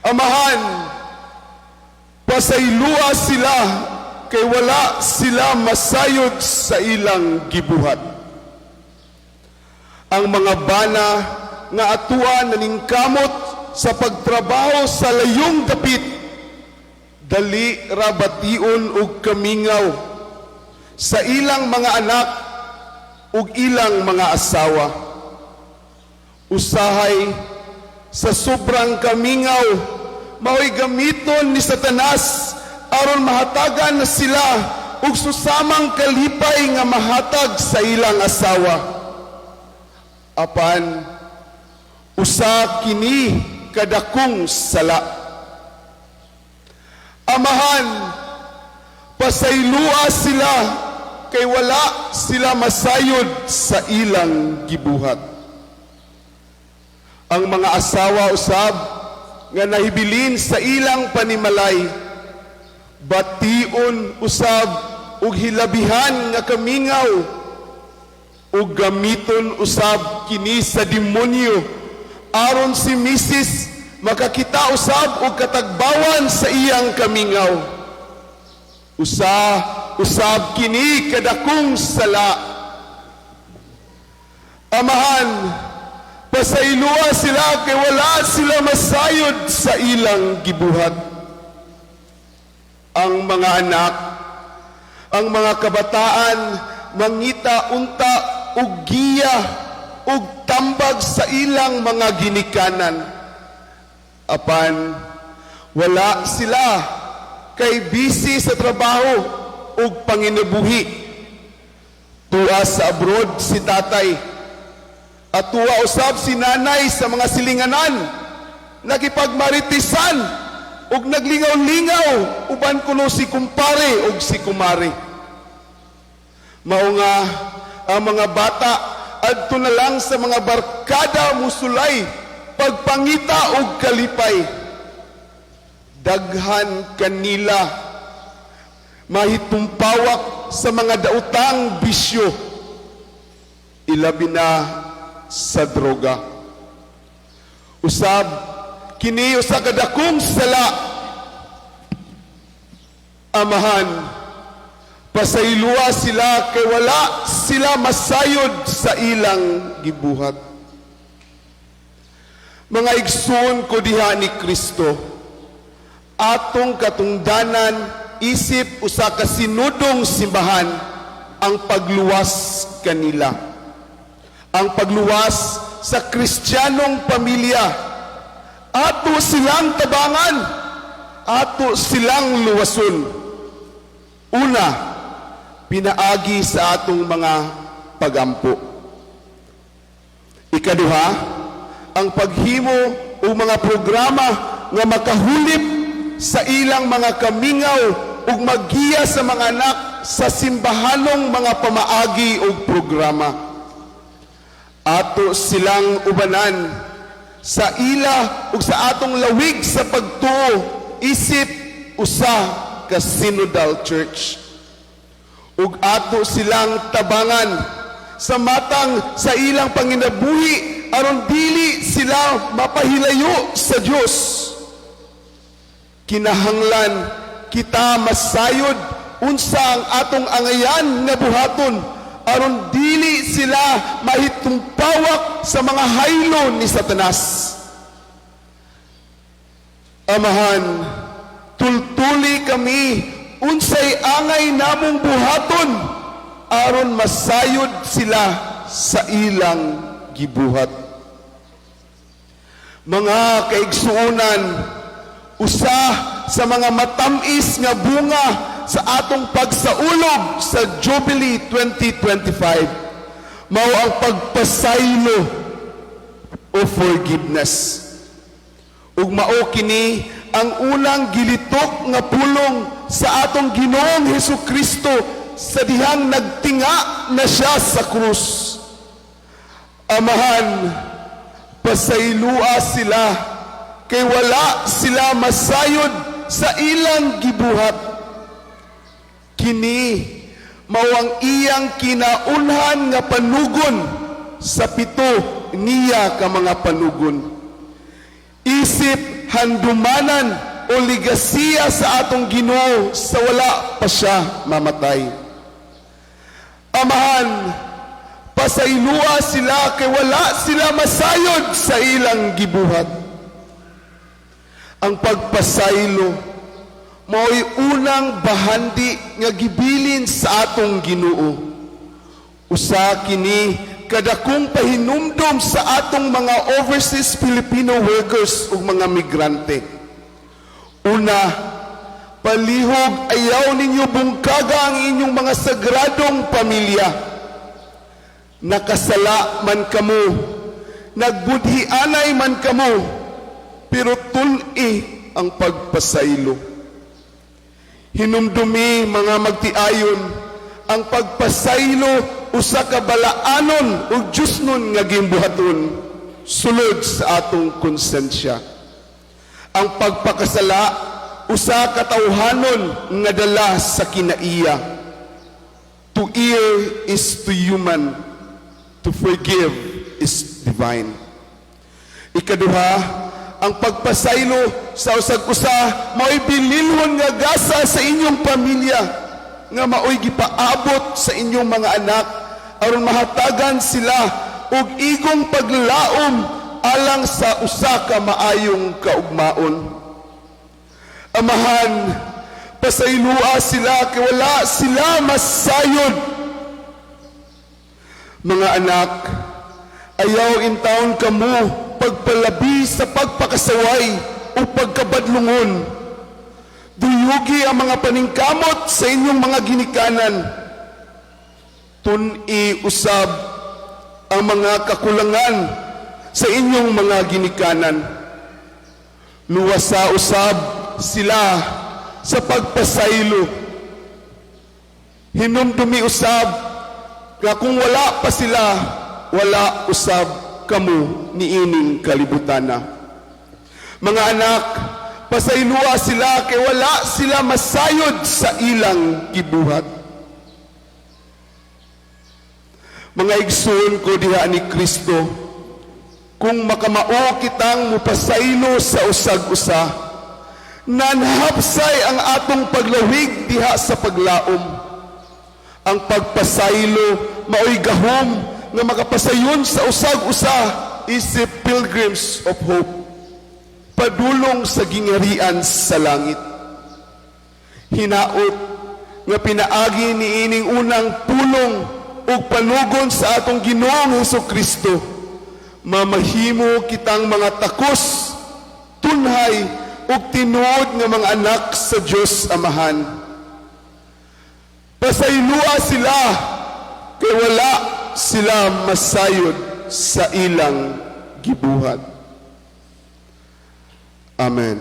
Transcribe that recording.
Amahan, pasaylua sila kay wala sila masayod sa ilang gibuhat. Ang mga bana nga atuan naningkamot sa pagtrabaho sa layong dapit, dali rabation ug kamingaw sa ilang mga anak ug ilang mga asawa. Usahay sa sobrang kamingaw, mao'y gamiton ni Satanas aron mahatagan na sila ug susamang kalipay nga mahatag sa ilang asawa. Apan, usa kini kadakong sala. Amahan, pasaylua sila kay wala sila masayod sa ilang gibuhat. Ang mga asawa usab nga nahibilin sa ilang panimalay, bation usab ug hilabihan nga kamingaw ug gamiton usab kini sa demonyo aron si Mrs. makakita usab og katagbawan sa iyang kamingaw. Usab kini kadakong sala. Amahan, pasaylua sila kay wala sila masayod sa ilang gibuhat. Ang mga anak, ang mga kabataan, mangita unta ug giya ug tambag sa ilang mga ginikanan. Apan, wala sila kay busy sa trabaho ug panginabuhi. Tuwa sa abroad si tatay, at tuwa usab si nanay sa mga silinganan, nakipagmaritisan ug naglingaw-lingaw uban kuno si kumpare ug si kumare. Mao nga ang mga bata adto na lang sa mga barkada musulay pagpangita ug kalipay. Daghan kanila mahitumpawak sa mga daotang bisyo, ilabi na sa droga. Usab kini usa ka dakong sala. Amahan, pasaylua sila kay wala sila masayod sa ilang gibuhat. Mga igsoon ko diha ni Kristo, atong katungdanan isip usa ka sinudong simbahan ang pagluwas kanila. Ang pagluwas sa Kristiyanong pamilya. Ato silang tabangan, ato silang luwason. Una, pinaagi sa atong mga pagampo. Ikaduha, ang paghimo o mga programa nga makahulip sa ilang mga kamingaw ug maggiya sa mga anak sa simbahanong mga pamaagi o programa. Ato silang ubanan sa ila ug sa atong lawig sa pagtuo isip usa ka synodal church. Ug ato silang tabangan sa matang sa ilang panginabuhi aron dili sila mapahilayo sa Dios. Kinahanglan kita masayod unsa ang atong angayan nga buhaton aron dili sila mahitumpawak sa mga haylo ni Satanas. Amahan, tultuli kami unsay angay namong buhaton aron masayod sila sa ilang gibuhat. Mga kaigsuonan, usa sa mga matamis nga bunga sa atong pagsaulog sa Jubilee 2025 mao ang pagpasaylo o forgiveness. Ug mao kini ang unang gilitok nga pulong sa atong Ginoong Hesukristo sa dihang nagtinga na siya sa krus. Amahan, pasaylua sila kay wala sila masayod sa ilang gibuhat. Kini mao ang iyang kinaunhan nga panugon sa 7 niya ka mga panugon. isip handumanan o ligasiya sa atong Ginoo sa wala pa siya mamatay. Amahan, pasaylua sila kay wala sila masayod sa ilang gibuhat. Ang pagpasaylo mao'y unang bahandi nga gibilin sa atong Ginoo. Usa kini kadakong pahinumdom sa atong mga overseas Filipino workers ug mga migrante. Una, palihog ayaw ninyo bungkaga ang inyong mga sagradong pamilya. Nakasala man kamo, nagbudhianay man kamo, pero tun-i ang pagpasaylo. Hinumdumi mga magtiayon, ang pagpasaylo usa ka balaanon ug Diosnon nga gimbuhaton sulod sa atong konsensya. Ang pagpakasala usa ka tawhanon nga dala sa kinaiya. To err is to human, to forgive is divine. Ikaduha, ang pagpasaylo sa usag-usa mao'y bililhon nga gasa sa inyong pamilya nga mao'y gipaabot sa inyong mga anak aron mahatagan sila og igong paglaom alang sa usa ka maayong kaugmaon. Amahan, pasaylua sila kay wala sila masayod. Mga anak, ayaw intawon kamo pagpalabi sa pagpakasaway o pagkabadlungon. Duyugi ang mga paningkamot sa inyong mga ginikanan. Tun-i usab ang mga kakulangan sa inyong mga ginikanan. Luwasa usab sila sa pagpasaylo. Hinumdumi usab nga kung wala pa sila, wala usab kamo niining kalibutana. Mga anak, pasaylua sila kay wala sila masayod sa ilang gibuhat. Mga igsoon ko diha ni Kristo, kung makamao kitang mupasaylo sa usag-usa, nanhapsay ang atong paglawig diha sa paglaom. Ang pagpasaylo mao'y gahom nga makapasayon sa usag-usa isip pilgrims of hope, padulong sa gingarian sa langit. Hinaot nga pinaagi ni ining unang pulong ug panugon sa atong Ginoong Hesukristo, mamahimo kitang mga takos, tunhay ug tinuod nga mga anak sa Dios Amahan. Pasaylua sila kay wala sila masayod sa ilang gibuhat. Amen.